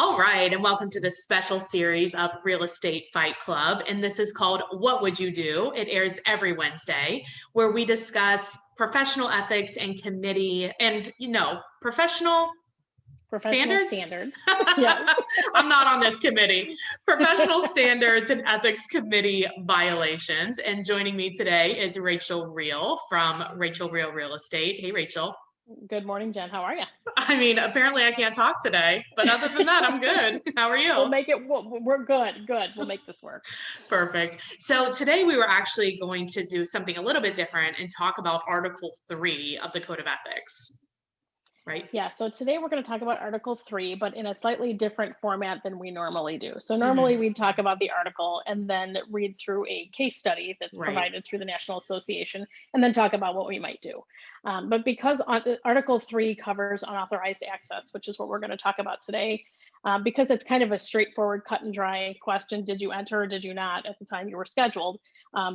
All right, and welcome to this special series of Real Estate Fight Club. And this is called What Would You Do? It airs every Wednesday, where we discuss professional ethics and committee and, professional standards. Yeah. I'm not on this committee. Professional standards and ethics committee violations. And joining me today is Rachael Real from Rachael Real Real Estate. Hey, Rachel. Good morning, Jen. How are you? I mean, apparently I can't talk today, but other than that, I'm good. How are you? We'll make it. We're good. Good. We'll make this work. Perfect. So today we were actually going to do something a little bit different and talk about Article 3 of the Code of Ethics. Right? Yeah. So today we're going to talk about Article 3, but in a slightly different format than we normally do. So normally we'd talk about the article and then read through a case study that's provided through the National Association and then talk about what we might do. But because Article 3 covers unauthorized access, which is what we're going to talk about today, because it's kind of a straightforward, cut and dry question, did you enter or did you not at the time you were scheduled?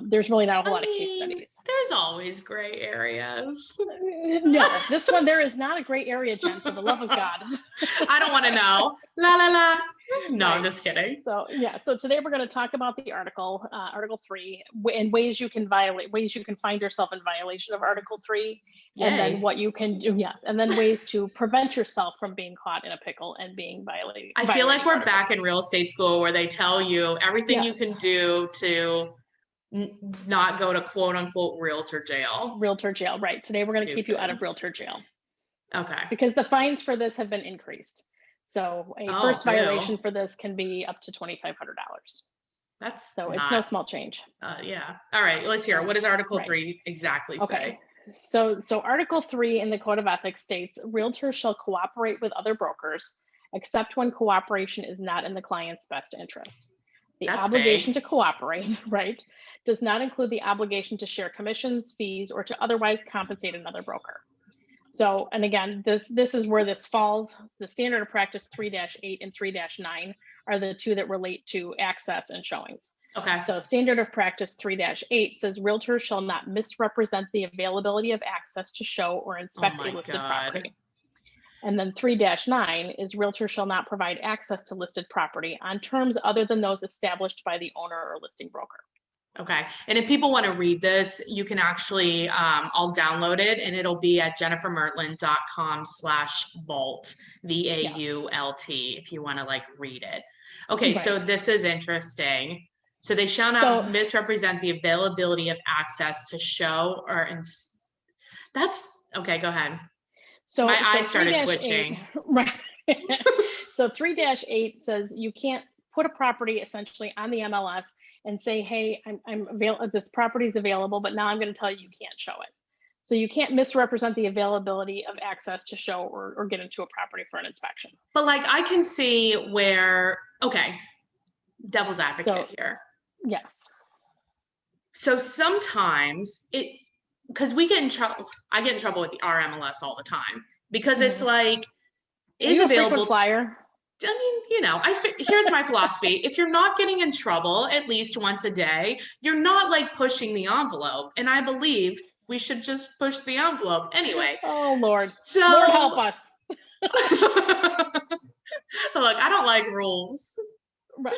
There's really not a whole lot of case studies. There's always gray areas. No, this one, there is not a gray area, Jen, for the love of God. I don't want to know. La, la, la. No, right. I'm just kidding. So today we're going to talk about the article, Article 3, and ways you can find yourself in violation of Article 3. Yay. And then what you can do, and then ways to prevent yourself from being caught in a pickle and being violated. I feel like we're back in real estate school where they tell you everything you can do to not go to quote unquote realtor jail. Realtor jail, right. Today we're going to keep you out of realtor jail. Okay. Because the fines for this have been increased. So a first violation for this can be up to $2,500. It's no small change. Yeah. All right. Let's hear it. What does Article 3 exactly say? So Article 3 in the Code of Ethics states, realtors shall cooperate with other brokers, except when cooperation is not in the client's best interest. The obligation to cooperate, does not include the obligation to share commissions, fees, or to otherwise compensate another broker. So, and again, this is where this falls. The standard of practice 3-8 and 3-9 are the two that relate to access and showings. Okay. So standard of practice 3-8 says realtors shall not misrepresent the availability of access to show or inspect a listed property. And then 3-9 is realtors shall not provide access to listed property on terms other than those established by the owner or listing broker. Okay. And if people want to read this, you can actually, I'll download it and it'll be at jennifermertland.com/vault, VAULT, if you want to read it. Okay. So this is interesting. So they shall not misrepresent the availability of access to show or that's okay. Go ahead. So my eyes started twitching. Right. So 3-8 says you can't put a property essentially on the MLS and say, hey, this property is available, but now I'm going to tell you can't show it. So you can't misrepresent the availability of access to show or get into a property for an inspection. But I can see where, devil's advocate here. Yes. So sometimes because we get in trouble, I get in trouble with the RMLS all the time because it's is available. Flyer? I mean, here's my philosophy. If you're not getting in trouble at least once a day, you're not pushing the envelope. And I believe we should just push the envelope anyway. Oh, Lord. So, Lord help us. Look, I don't like rules.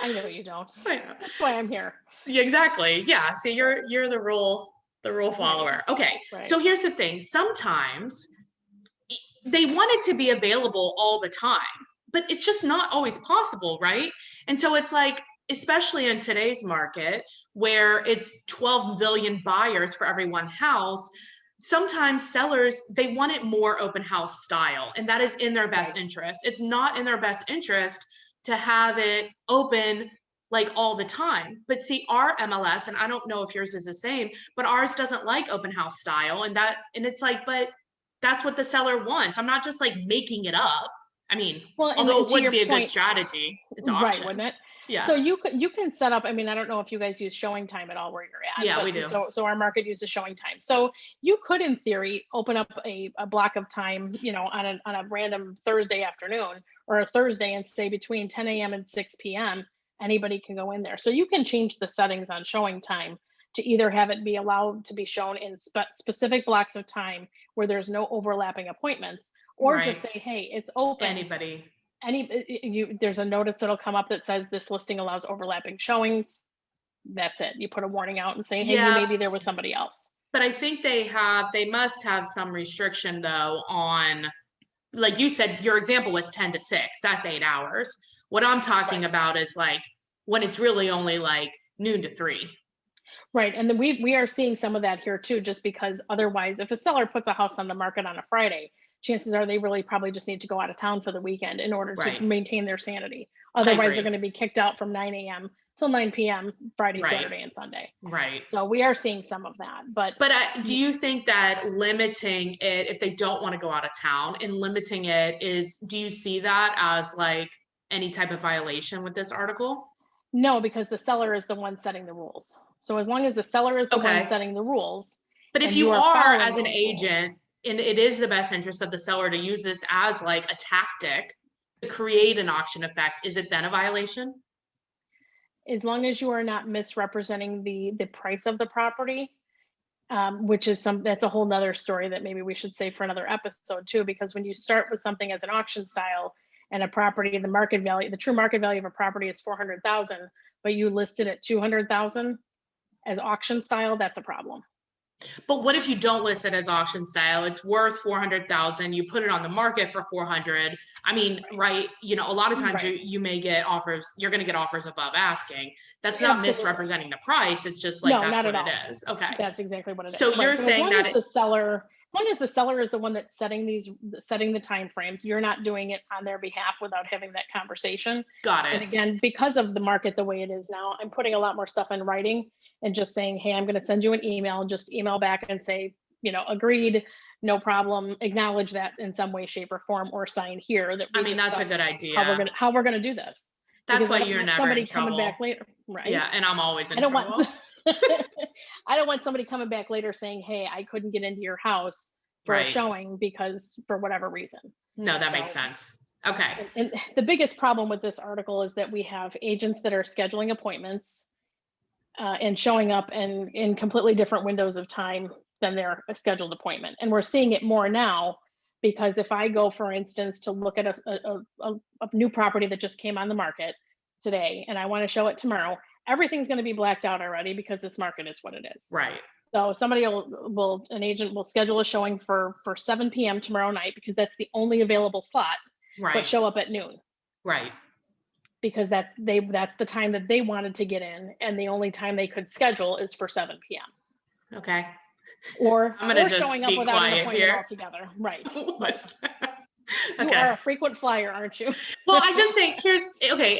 I know you don't. I know. That's why I'm here. Yeah, exactly. Yeah. So you're the rule follower. Okay. Right. So here's the thing. Sometimes they want it to be available all the time, but it's just not always possible, right? And so it's especially in today's market where it's 12 billion buyers for every one house, sometimes sellers, they want it more open house style, and that is in their best interest. It's not in their best interest to have it open all the time. But see, our MLS, and I don't know if yours is the same, but ours doesn't like open house style. And it's but that's what the seller wants. I'm not just making it up. I mean, although it would be a good strategy, it's an option. Right, wouldn't it? Yeah. So you can set up, I don't know if you guys use showing time at all where you're at. Yeah, we do. So our market uses showing time. So you could, in theory, open up a block of time, on a random Thursday afternoon or a Thursday and say between 10 a.m. and 6 p.m., anybody can go in there. So you can change the settings on showing time to either have it be allowed to be shown in specific blocks of time where there's no overlapping appointments, or just say, hey, it's open. Anybody. There's a notice that'll come up that says this listing allows overlapping showings. That's it. You put a warning out and say, hey, you may be there with somebody else. But I think they must have some restriction though on, like you said, your example was 10 to 6. That's 8 hours. What I'm talking about is like when it's really only like noon to 3. Right. And then we are seeing some of that here too, just because otherwise, if a seller puts a house on the market on a Friday, chances are they really probably just need to go out of town for the weekend in order to maintain their sanity. Otherwise, they're going to be kicked out from 9 a.m. till 9 p.m. Friday, Saturday, and Sunday. Right. So we are seeing some of that. But do you think that limiting it, if they don't want to go out of town, and limiting it do you see that as like any type of violation with this article? No, because the seller is the one setting the rules. So as long as the seller is the one setting the rules. But if you are as an agent, and it is the best interest of the seller to use this as like a tactic to create an auction effect, is it then a violation? As long as you are not misrepresenting the price of the property, which is that's a whole nother story that maybe we should save for another episode too, because when you start with something as an auction style and a property, the market value, the true market value of a property is 400,000, but you listed at 200,000 as auction style, that's a problem. But what if you don't list it as auction style? It's worth 400,000. You put it on the market for 400. I mean, right? You know, a lot of times you may get offers. You're going to get offers above asking. That's not misrepresenting the price. It's just like that's what it is. Okay, that's exactly what it is. So you're saying that the seller, as long as the seller is the one that's setting the time frames, you're not doing it on their behalf without having that conversation. Got it. And again, because of the market the way it is now, I'm putting a lot more stuff in writing. And just saying, hey, I'm going to send you an email, just email back and say, agreed, no problem, acknowledge that in some way, shape, or form, or sign here that that's a good idea. How we're gonna do this. That's why you're never somebody in trouble. coming back later, right? Yeah, and I'm always in trouble. I don't want somebody coming back later saying, hey, I couldn't get into your house for a showing because for whatever reason. No, that makes sense. Okay. And the biggest problem with this article is that we have agents that are scheduling appointments and showing up in completely different windows of time than their scheduled appointment. And we're seeing it more now because if I go, for instance, to look at a new property that just came on the market today, and I want to show it tomorrow, everything's going to be blacked out already because this market is what it is. Right. So an agent will schedule a showing for 7 p.m. tomorrow night because that's the only available slot, but show up at noon. Right. Because that's the time that they wanted to get in, and the only time they could schedule is for 7 p.m. Okay. Or I'm gonna just showing up without an appointment here. altogether. Right. Okay. You are a frequent flyer, aren't you? Well, I just think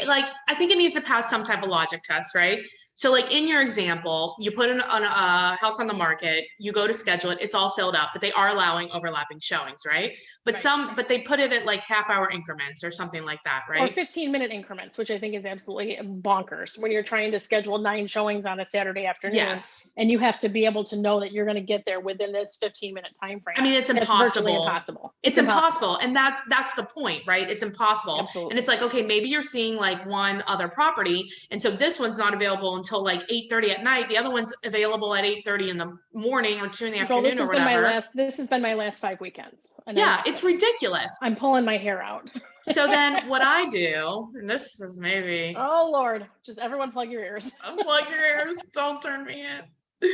like I think it needs to pass some type of logic test, right? So like in your example, you put a house on the market, you go to schedule it, it's all filled up, but they are allowing overlapping showings, right? But but they put it at like half-hour increments or something like that, right? Or 15-minute increments, which I think is absolutely bonkers when you're trying to schedule 9 showings on a Saturday afternoon. Yes. And you have to be able to know that you're going to get there within this 15-minute time frame. I mean, it's impossible. Virtually impossible. It's impossible. And that's the point, right? It's impossible. Absolutely. And it's like, okay, maybe you're seeing like one other property. And so this one's not available until like 8:30 at night. The other one's available at 8:30 in the morning or 2 in the afternoon or whatever. This has been my last 5 weekends. And it's ridiculous. I'm pulling my hair out. So then what I do, and this is maybe. Oh Lord, just everyone plug your ears. Unplug your ears. Don't turn me in.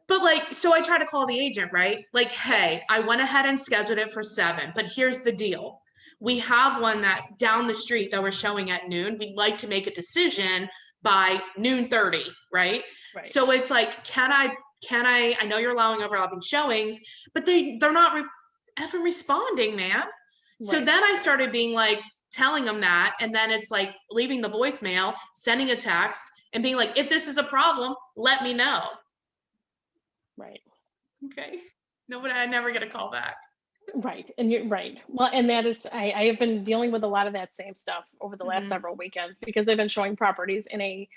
But like, so I try to call the agent, right? Like, hey, I went ahead and scheduled it for 7, but here's the deal. We have one that down the street that we're showing at noon. We'd like to make a decision by noon 30, right? So it's like, can I know you're allowing overlapping showings, but they're not effing responding, man. So then I started being like, telling them that. And then it's like leaving the voicemail, sending a text and being like, if this is a problem, let me know. Right. Okay. Nobody, I never get a call back. Right. And you're right. Well, and that is, I have been dealing with a lot of that same stuff over the last several weekends because I've been showing properties in a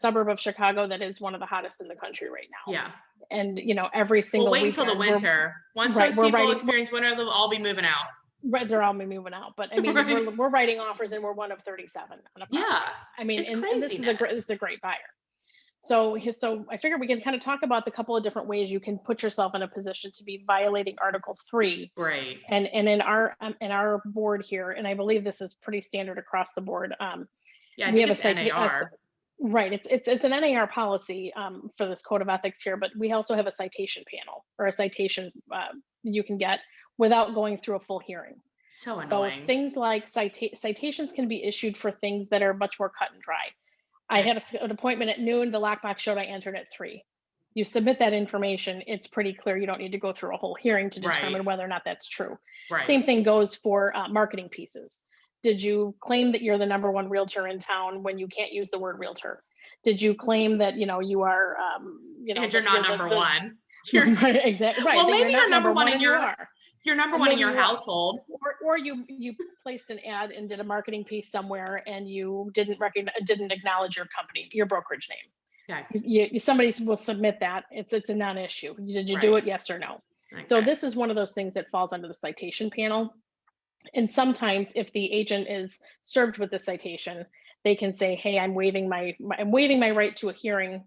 suburb of Chicago that is one of the hottest in the country right now. Yeah. And, every single wait until the winter. Once those people experience winter, they'll all be moving out. Right. They're all be moving out. But I mean, we're writing offers and we're one of 37 on a property. Yeah. I mean, it's and this is a great buyer. So I figured we can kind of talk about the couple of different ways you can put yourself in a position to be violating Article 3. Great. And in our board here, and I believe this is pretty standard across the board. Yeah, I we think have it's NAR. Right. It's an NAR policy for this code of ethics here, but we also have a citation panel, or a citation you can get without going through a full hearing. So annoying. So things like citations can be issued for things that are much more cut and dry. I had an appointment at noon. The lockbox showed I entered at 3. You submit that information. It's pretty clear. You don't need to go through a whole hearing to determine whether or not that's true. Right. Same thing goes for marketing pieces. Did you claim that you're the #1 realtor in town when you can't use the word realtor? Did you claim that you are and you're not number one? You're right, exactly right. Well, maybe you're number one in your you're number one in your household. Or you placed an ad and did a marketing piece somewhere, and you didn't acknowledge your company, your brokerage name. Okay. Somebody will submit that. It's a non-issue. Did you do it? Yes or no? Okay. So this is one of those things that falls under the citation panel. And sometimes if the agent is served with the citation, they can say, hey, I'm waiving my right to a hearing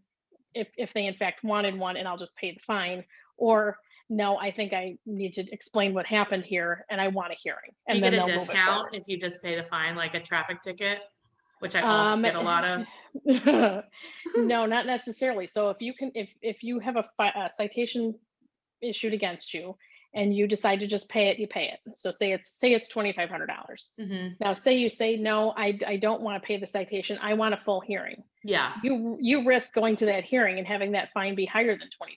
if they in fact wanted one, and I'll just pay the fine. Or no, I think I need to explain what happened here and I want a hearing. And do you get a discount if you just pay the fine, like a traffic ticket, which I also get a lot of? No, not necessarily. So if you have a citation issued against you and you decide to just pay it, you pay it. So say it's $2,500. Mm-hmm. Now you say, no, I don't want to pay the citation. I want a full hearing. Yeah. You risk going to that hearing and having that fine be higher than $2,500.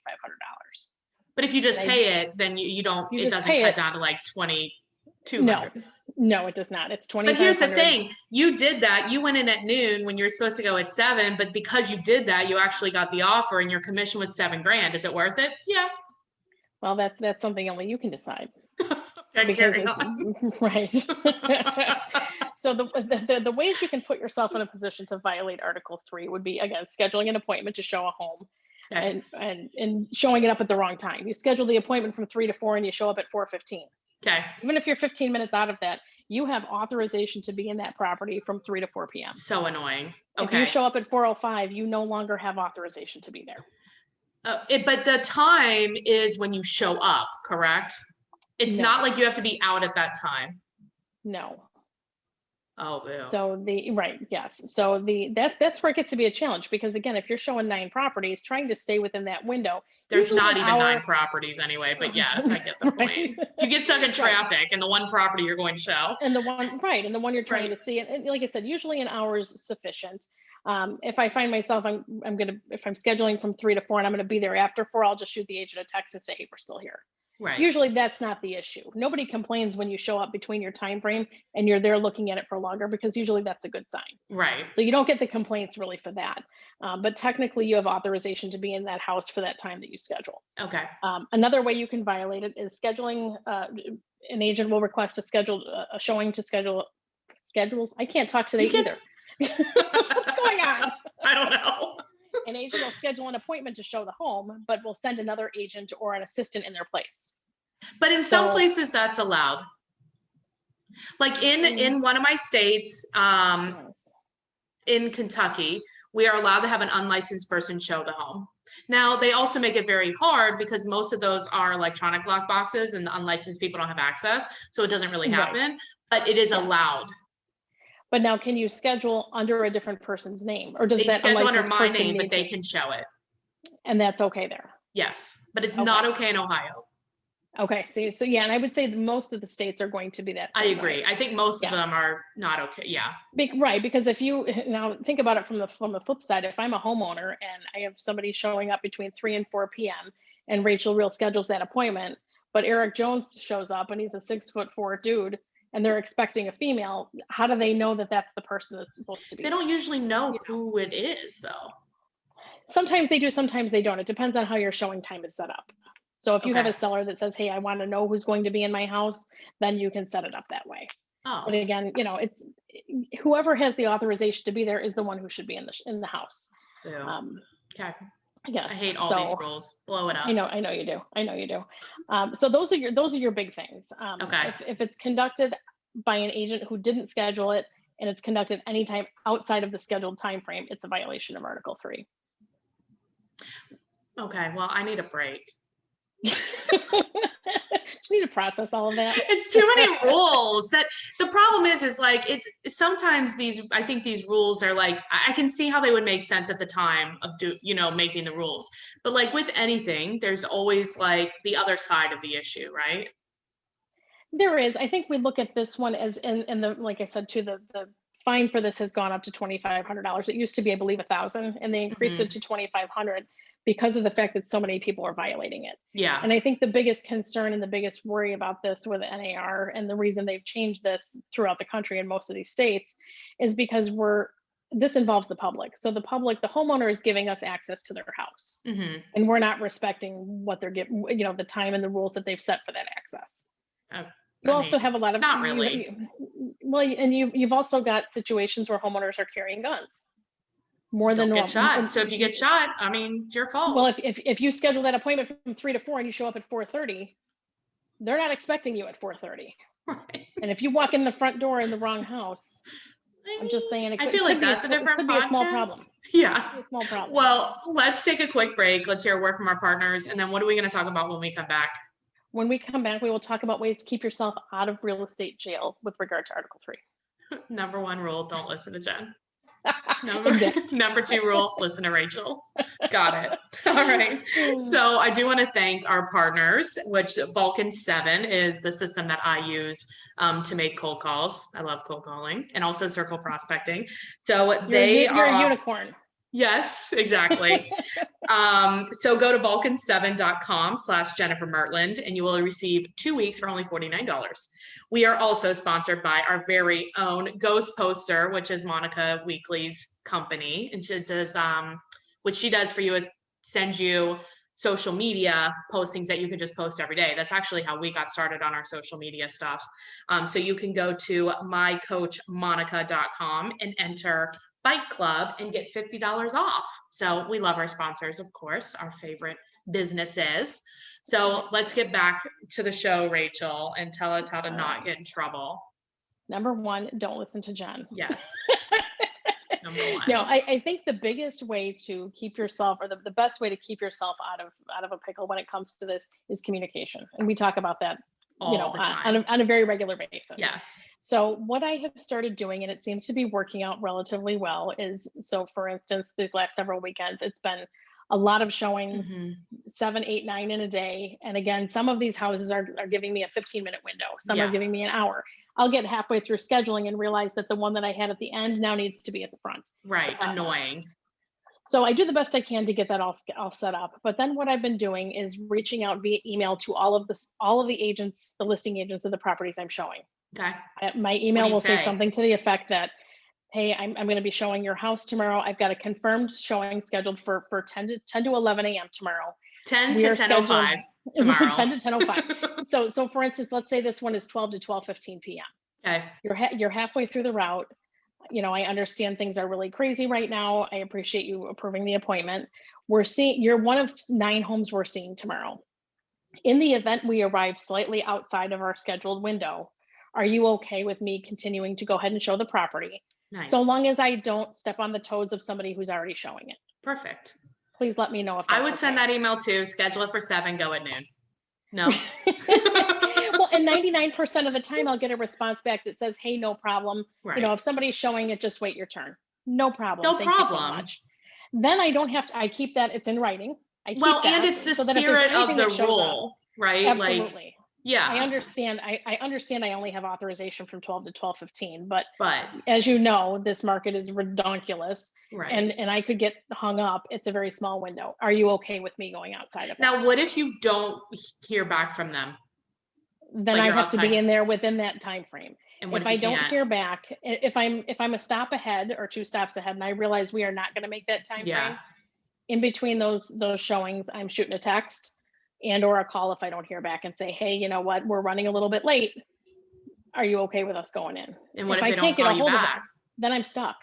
But if you just pay it, then it doesn't cut down to like $2,200. No, it does not. It's $2,500. But here's the thing. You did that. You went in at noon when you're supposed to go at 7, but because you did that, you actually got the offer and your commission was $7,000. Is it worth it? Yeah. Well, that's something only you can decide. Right. So the ways you can put yourself in a position to violate Article 3 would be, again, scheduling an appointment to show a home. Okay. And showing it up at the wrong time. You schedule the appointment from 3 to 4 and you show up at 4:15. Okay. Even if you're 15 minutes out of that, you have authorization to be in that property from 3 to 4 p.m. So annoying. Okay. If you show up at 4:05, you no longer have authorization to be there. But the time is when you show up, correct? It's not like you have to be out at that time. No. Oh, boo. So yes. So that's where it gets to be a challenge, because again, if you're showing 9 properties, trying to stay within that window. There's not even 9 properties anyway, but yes, I get the point. You get stuck in traffic and the one property you're going to show. And the one you're trying to see. And like I said, usually an hour is sufficient. If I find myself, if I'm scheduling from 3 to 4 and I'm going to be there after 4, I'll just shoot the agent a text and say, hey, we're still here. Right. Usually that's not the issue. Nobody complains when you show up between your time frame and you're there looking at it for longer, because usually that's a good sign. Right. So you don't get the complaints really for that. But technically you have authorization to be in that house for that time that you schedule. Okay. Another way you can violate it is scheduling. An agent will request to schedule a showing to schedule schedules. I can't talk today either. What's going on? I don't know. An agent will schedule an appointment to show the home, but will send another agent or an assistant in their place. But in some places that's allowed. Like in one of my states, in Kentucky, we are allowed to have an unlicensed person show the home. Now, they also make it very hard because most of those are electronic lock boxes and the unlicensed people don't have access. So it doesn't really happen, but it is allowed. But now, can you schedule under a different person's name, or does they that schedule under my name, but they can show it? And that's okay there. Yes, but it's not okay in Ohio. Okay, so yeah, and I would say most of the states are going to be that. I agree. I think most of them are not okay. Yeah. Right, because if you now think about it from the flip side, if I'm a homeowner and I have somebody showing up between 3 and 4 p.m. and Rachael Real schedules that appointment, but Eric Jones shows up and he's a 6'4" dude, and they're expecting a female, how do they know that that's the person that's supposed to be? They don't usually know who it is, though. Sometimes they do, sometimes they don't. It depends on how your showing time is set up. So if you have a seller that says, hey, I want to know who's going to be in my house, then you can set it up that way. Oh. But again, it's whoever has the authorization to be there is the one who should be in the house. Okay. Yes. I hate all these rules. Blow it up. I know you do. So those are your big things. Okay. If it's conducted by an agent who didn't schedule it and it's conducted anytime outside of the scheduled time frame, it's a violation of Article 3. Okay, well, I need a break. You need to process all of that. It's too many rules. That the problem is like it's sometimes I think these rules are like I can see how they would make sense at the time of making the rules. But like with anything, there's always like the other side of the issue, right? There is. I think we look at this one as in the like I said too, the fine for this has gone up to $2,500. It used to be, I believe, 1,000, and they increased it to 2,500 because of the fact that so many people are violating it. Yeah. And I think the biggest concern and the biggest worry about this with NAR, and the reason they've changed this throughout the country in most of these states, is because this involves the public. So the homeowner is giving us access to their house, and we're not respecting what they're giving, the time and the rules that they've set for that access. You also have a lot of not really. And you've also got situations where homeowners are carrying guns more than normal. Get shot. So if you get shot, I mean, it's your fault. Well, if you schedule that appointment from 3 to 4 and you show up at 4:30, they're not expecting you at 4:30. Right. And if you walk in the front door in the wrong house, I'm just saying. I feel like that's a different podcast. Be a small problem. Yeah. A small problem. Well, let's take a quick break. Let's hear a word from our partners, and then what are we going to talk about when we come back? When we come back, we will talk about ways to keep yourself out of real estate jail with regard to Article 3. Number 1 rule, don't listen to Jen. Number 2 rule, listen to Rachel. Got it. All right. So I do want to thank our partners, which Vulcan 7 is the system that I use to make cold calls. I love cold calling, and also circle prospecting. So you're a unicorn. Yes, exactly. So go to vulcan7.com/Jennifer Mertland, and you will receive 2 weeks for only $49. We are also sponsored by our very own Ghost Poster, which is Monica Weekly's company. And she does, what she does for you is send you social media postings that you can just post every day. That's actually how we got started on our social media stuff. So you can go to mycoachmonica.com and enter Fight Club and get $50 off. So we love our sponsors, of course, our favorite businesses. So let's get back to the show, Rachel, and tell us how to not get in trouble. Number 1, don't listen to Jen. Yes. Number 1. No, I think the biggest way to keep yourself, or the best way to keep yourself out of a pickle when it comes to this, is communication. And we talk about that all the time. On a very regular basis. Yes. So what I have started doing, and it seems to be working out relatively well, is, so for instance, these last several weekends, it's been a lot of showings, 7, 8, 9 in a day. And again, some of these houses are giving me a 15-minute window. Some are giving me an hour. I'll get halfway through scheduling and realize that the one that I had at the end now needs to be at the front. Right. Annoying. So I do the best I can to get that all set up. But then what I've been doing is reaching out via email to all of the agents, the listing agents of the properties I'm showing. Okay. My email will say something to the effect that, hey, I'm going to be showing your house tomorrow. I've got a confirmed showing scheduled for 10 to 11 a.m. tomorrow. 10 to 10:05 tomorrow. 10 to 10:05. So for instance, let's say this one is 12 to 12:15 p.m. Okay. You're halfway through the route. I understand things are really crazy right now. I appreciate you approving the appointment. You're one of 9 homes we're seeing tomorrow. In the event we arrive slightly outside of our scheduled window, are you okay with me continuing to go ahead and show the property? Nice. So long as I don't step on the toes of somebody who's already showing it. Perfect. Please let me know if I would send that email too. Schedule it for 7, go at noon. No. Well, and 99% of the time I'll get a response back that says, hey, no problem. Right. If somebody's showing it, just wait your turn. No problem. No Thank problem. you so much. Then I don't have to, I keep that, it's in writing. And it's the spirit of the rule, right? Absolutely. Yeah. I understand. I understand I only have authorization from 12 to 12:15, but as you know, this market is redonkulous. Right. And I could get hung up. It's a very small window. Are you okay with me going outside of that? Now, what if you don't hear back from them? Then I have to be in there within that time frame. And if I don't hear back, if I'm a stop ahead or 2 stops ahead, and I realize we are not going to make that time frame, in between those showings, I'm shooting a text and or a call if I don't hear back and say, hey, you know what, we're running a little bit late. Are you okay with us going in? And what if they don't call you back? Then I'm stuck.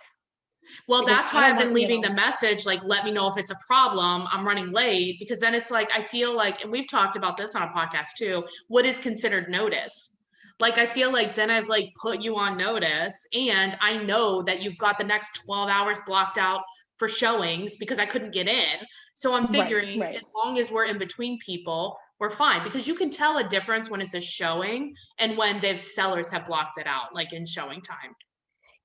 Well, that's why I've been leaving the message, like, let me know if it's a problem. I'm running late, because then it's like, I feel like, and we've talked about this on a podcast too, what is considered notice? Like, I feel like then I've like put you on notice, and I know that you've got the next 12 hours blocked out for showings because I couldn't get in. So I'm figuring as long as we're in between people, we're fine, because you can tell a difference when it's a showing and when the sellers have blocked it out, like in showing time.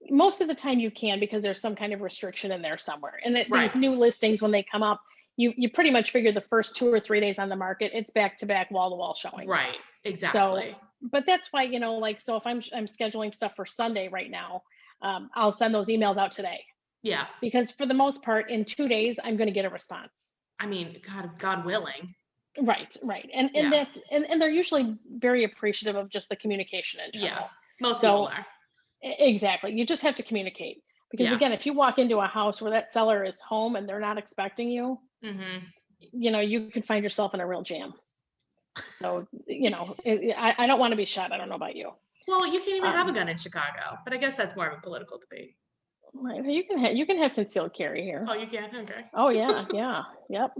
Most of the time you can, because there's some kind of restriction in there somewhere. And these new listings, when they come up, you pretty much figure the first 2 or 3 days on the market, it's back to back, wall to wall showings. Right. Exactly. So, but that's why, you know, like, so if I'm scheduling stuff for Sunday right now, I'll send those emails out today. Yeah. Because for the most part, in 2 days, I'm going to get a response. I mean, God willing. Right. And that's, and they're usually very appreciative of just the communication in general. Yeah. Most people are. Exactly. You just have to communicate, because again, if you walk into a house where that seller is home and they're not expecting you, you know, you could find yourself in a real jam. So, you know, I don't want to be shot. I don't know about you. Well, you can't even have a gun in Chicago, but I guess that's more of a political debate. Right. You can have concealed carry here. Oh, you can? Okay. Oh yeah. Yep.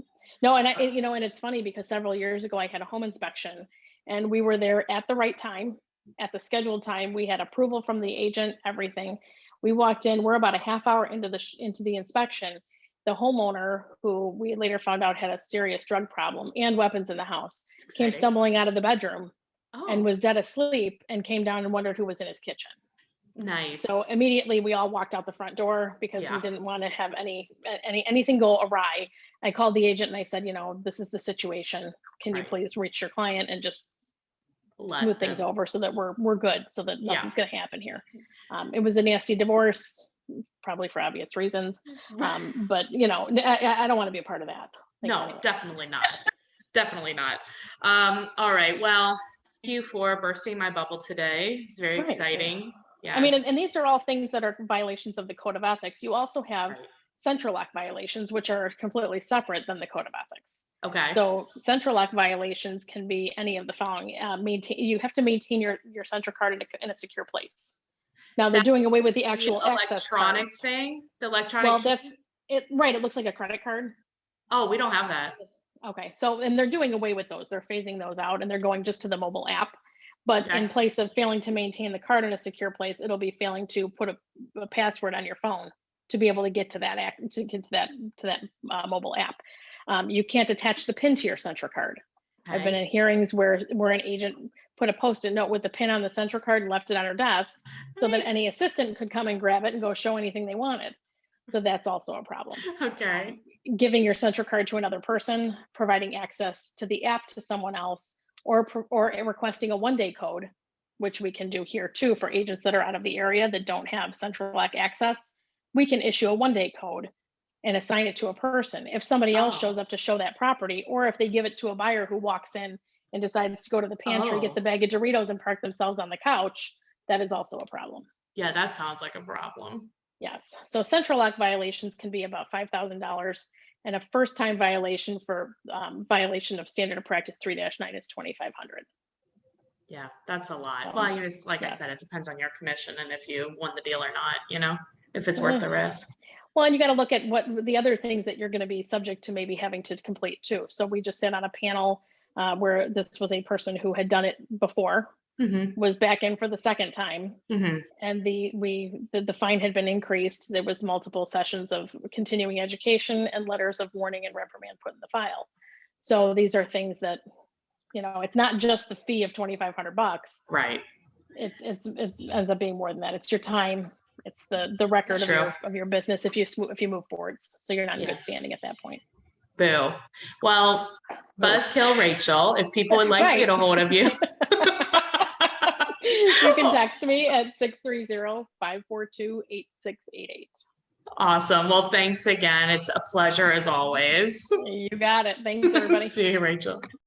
No, and you know, and it's funny because several years ago I had a home inspection and we were there at the right time, at the scheduled time. We had approval from the agent, everything. We walked in, we're about a half hour into the inspection. The homeowner, who we later found out had a serious drug problem and weapons in the house, came stumbling out of the bedroom and was dead asleep, and came down and wondered who was in his kitchen. Nice. So immediately we all walked out the front door because we didn't want to have anything go awry. I called the agent and I said, you know, this is the situation. Can you please reach your client and just smooth things over so that we're good, so that nothing's going to happen here. It was a nasty divorce, probably for obvious reasons. But you know, I don't want to be a part of that. No, definitely not. Definitely not. All right. Well, thank you for bursting my bubble today. It's very exciting. Yes. I mean, and these are all things that are violations of the Code of Ethics. You also have central lock violations, which are completely separate than the Code of Ethics. Okay. So central lock violations can be any of the following. You have to maintain your central card in a secure place. Now they're doing away with the actual access electronic thing. The electronic. Well, that's it. Right. It looks like a credit card. Oh, we don't have that. Okay. So, and they're doing away with those. They're phasing those out, and they're going just to the mobile app. But in place of failing to maintain the card in a secure place, it'll be failing to put a password on your phone to be able to get to that mobile app. You can't attach the PIN to your central card. Okay. I've been in hearings where an agent put a Post-it note with the PIN on the central card and left it on her desk so that any assistant could come and grab it and go show anything they wanted. So that's also a problem. Okay. Giving your central card to another person, providing access to the app to someone else, or requesting a one-day code, which we can do here too for agents that are out of the area that don't have central lock access. We can issue a one-day code and assign it to a person. If somebody else shows up to show that property, or if they give it to a buyer who walks in and decides to go to the pantry, get the bag of Doritos and park themselves on the couch, that is also a problem. Yeah, that sounds like a problem. Yes. So central lock violations can be about $5,000, and a first-time violation for violation of standard of practice 3-9 is $2,500. Yeah, that's a lot. So, well, I said, it depends on your commission and if you won the deal or not, you know, if it's worth the risk. Well, and you got to look at what the other things that you're going to be subject to maybe having to complete too. So we just sat on a panel where this was a person who had done it before, was back in for the second time, and the fine had been increased. There was multiple sessions of continuing education and letters of warning and reprimand put in the file. So these are things that, you know, it's not just the fee of $2,500. Right. It ends up being more than that. It's your time. It's the record of your business if you move forwards. So you're not in good standing at that point. Boo. Well, Buzzkill Rachel, if people would like to get a hold of you. You can text me at 630-542-8688. Awesome. Well, thanks again. It's a pleasure as always. You got it. Thanks, everybody. See you, Rachel.